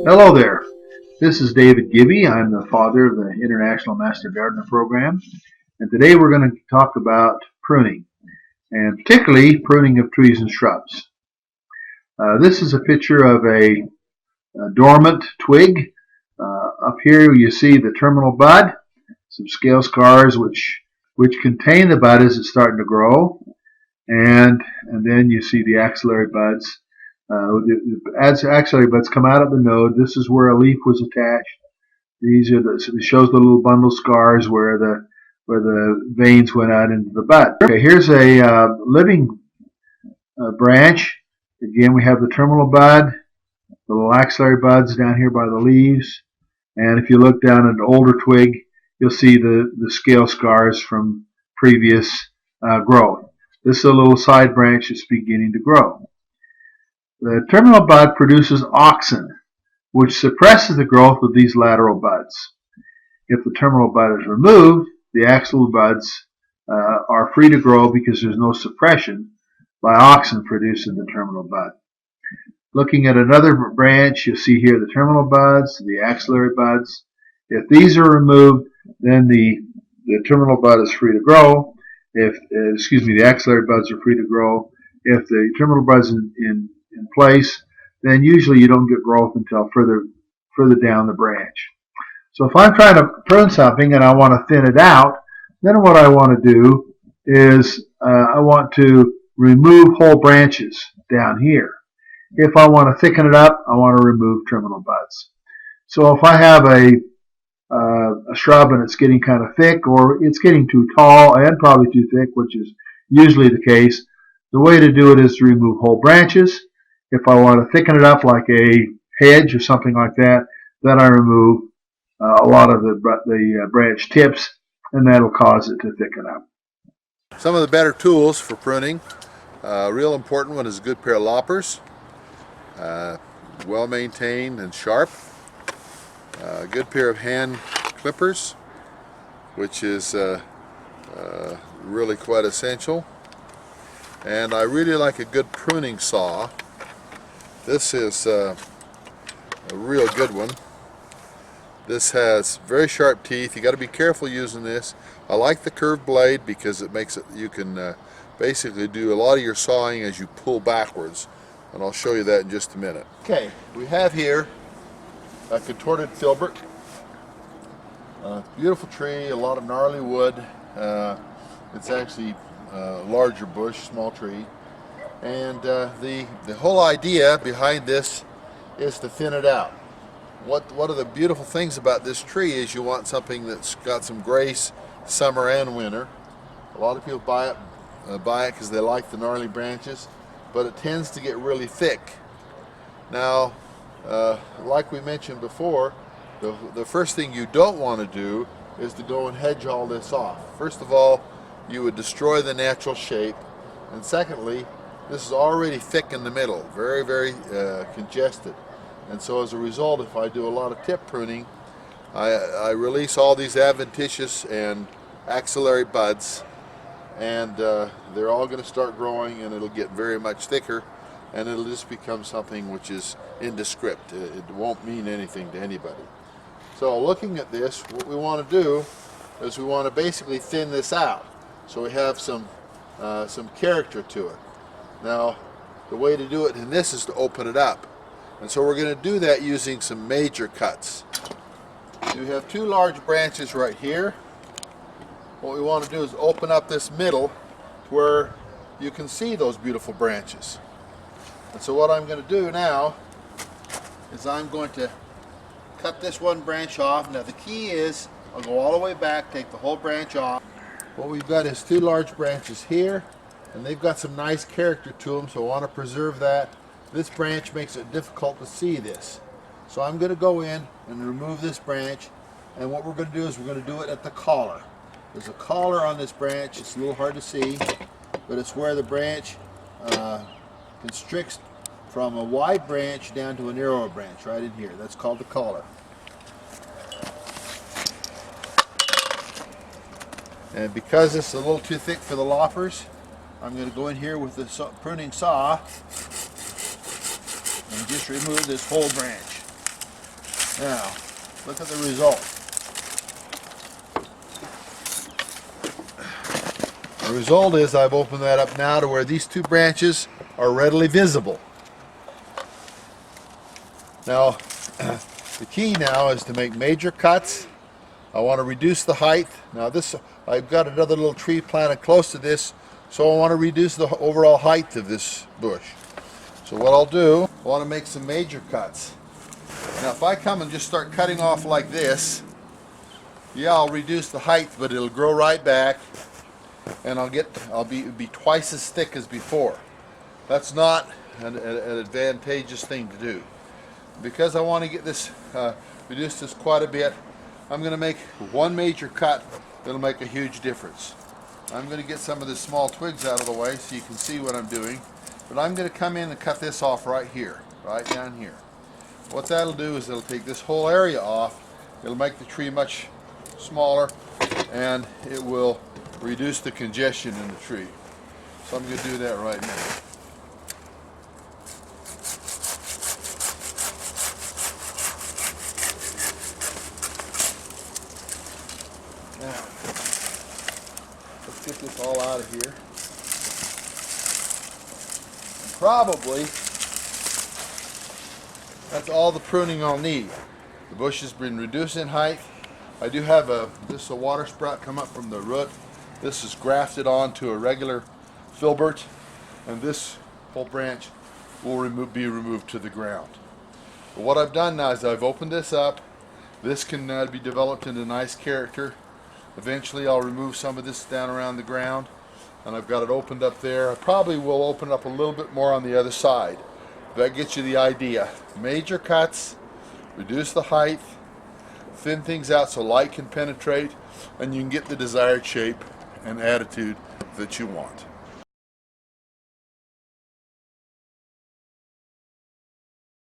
Hello there. This is David Gibby. I'm the father of the International Master Gardener Program, and today we're going to talk about pruning, and particularly pruning of trees and shrubs. This is a picture of a dormant twig. Up here you see the terminal bud, some scale scars which contain the bud as it's starting to grow, and then you see the axillary buds. As axillary buds come out of the node, this is where a leaf was attached. It shows the little bundle scars where the veins went out into the bud. Okay, here's a living branch. Again, we have the terminal bud, the little axillary buds down here by the leaves, and if you look down at an older twig, you'll see the scale scars from previous growth. This is a little side branch that's beginning to grow. The terminal bud produces auxin, which suppresses the growth of these lateral buds. If the terminal bud is removed, the axial buds are free to grow because there's no suppression by auxin produced in the terminal bud. Looking at another branch, you'll see here the terminal buds, the axillary buds. If these are removed, then the terminal bud is free to grow. The axillary buds are free to grow. If the terminal bud's in place, then usually you don't get growth until further down the branch. So if I'm trying to prune something and I want to thin it out, then what I want to do is I want to remove whole branches down here. If I want to thicken it up, I want to remove terminal buds. So if I have a shrub and it's getting kind of thick, or it's getting too tall and probably too thick, which is usually the case, the way to do it is to remove whole branches. If I want to thicken it up like a hedge or something like that, then I remove a lot of the branch tips, and that'll cause it to thicken up. Some of the better tools for pruning, real important one is a good pair of loppers, well maintained and sharp. A good pair of hand clippers, which is really quite essential. And I really like a good pruning saw. This is a real good one. This has very sharp teeth. You got to be careful using this. I like the curved blade because it makes it, you can basically do a lot of your sawing as you pull backwards, and I'll show you that in just a minute. Okay, we have here a contorted filbert. Beautiful tree, a lot of gnarly wood. It's actually a larger bush, small tree. And the whole idea behind this is to thin it out. One of the beautiful things about this tree is you want something that's got some grace summer and winter. A lot of people buy it because they like the gnarly branches, but it tends to get really thick. Now, like we mentioned before, the first thing you don't want to do is to go and hedge all this off. First of all, you would destroy the natural shape, and secondly, this is already thick in the middle, very, very congested. And so as a result, if I do a lot of tip pruning, I release all these adventitious and axillary buds, and they're all going to start growing, and it'll get very much thicker, and it'll just become something which is indescript. It won't mean anything to anybody. So looking at this, what we want to do is we want to basically thin this out so we have some character to it. Now, the way to do it in this is to open it up. And so we're going to do that using some major cuts. You have two large branches right here. What we want to do is open up this middle to where you can see those beautiful branches. And so what I'm going to do now is I'm going to cut this one branch off. Now the key is I'll go all the way back, take the whole branch off. What we've got is two large branches here, and they've got some nice character to them, so I want to preserve that. This branch makes it difficult to see this. So I'm going to go in and remove this branch, and what we're going to do is we're going to do it at the collar. There's a collar on this branch. It's a little hard to see, but it's where the branch constricts from a wide branch down to a narrower branch, right in here. That's called the collar. And because it's a little too thick for the loppers, I'm going to go in here with the pruning saw and just remove this whole branch. Now, look at the result. The result is I've opened that up now to where these two branches are readily visible. Now, the key now is to make major cuts. I want to reduce the height. Now this, I've got another little tree planted close to this, so I want to reduce the overall height of this bush. So what I'll do, I want to make some major cuts. Now if I come and just start cutting off like this, yeah, I'll reduce the height, but it'll grow right back, and I'll be twice as thick as before. That's not an advantageous thing to do. Because I want to get this, reduce this quite a bit, I'm going to make one major cut that'll make a huge difference. I'm going to get some of the small twigs out of the way so you can see what I'm doing. But I'm going to come in and cut this off right here, right down here. What that'll do is it'll take this whole area off. It'll make the tree much smaller, and it will reduce the congestion in the tree. So I'm going to do that right now. Now, let's get this all out of here. And probably that's all the pruning I'll need. The bush has been reduced in height. I do have a water sprout come up from the root. This is grafted onto a regular filbert, and this whole branch will be removed to the ground. But what I've done now is I've opened this up. This can be developed into nice character. Eventually I'll remove some of this down around the ground, and I've got it opened up there. I probably will open up a little bit more on the other side. That gets you the idea. Major cuts, reduce the height, thin things out so light can penetrate, and you can get the desired shape and attitude that you want.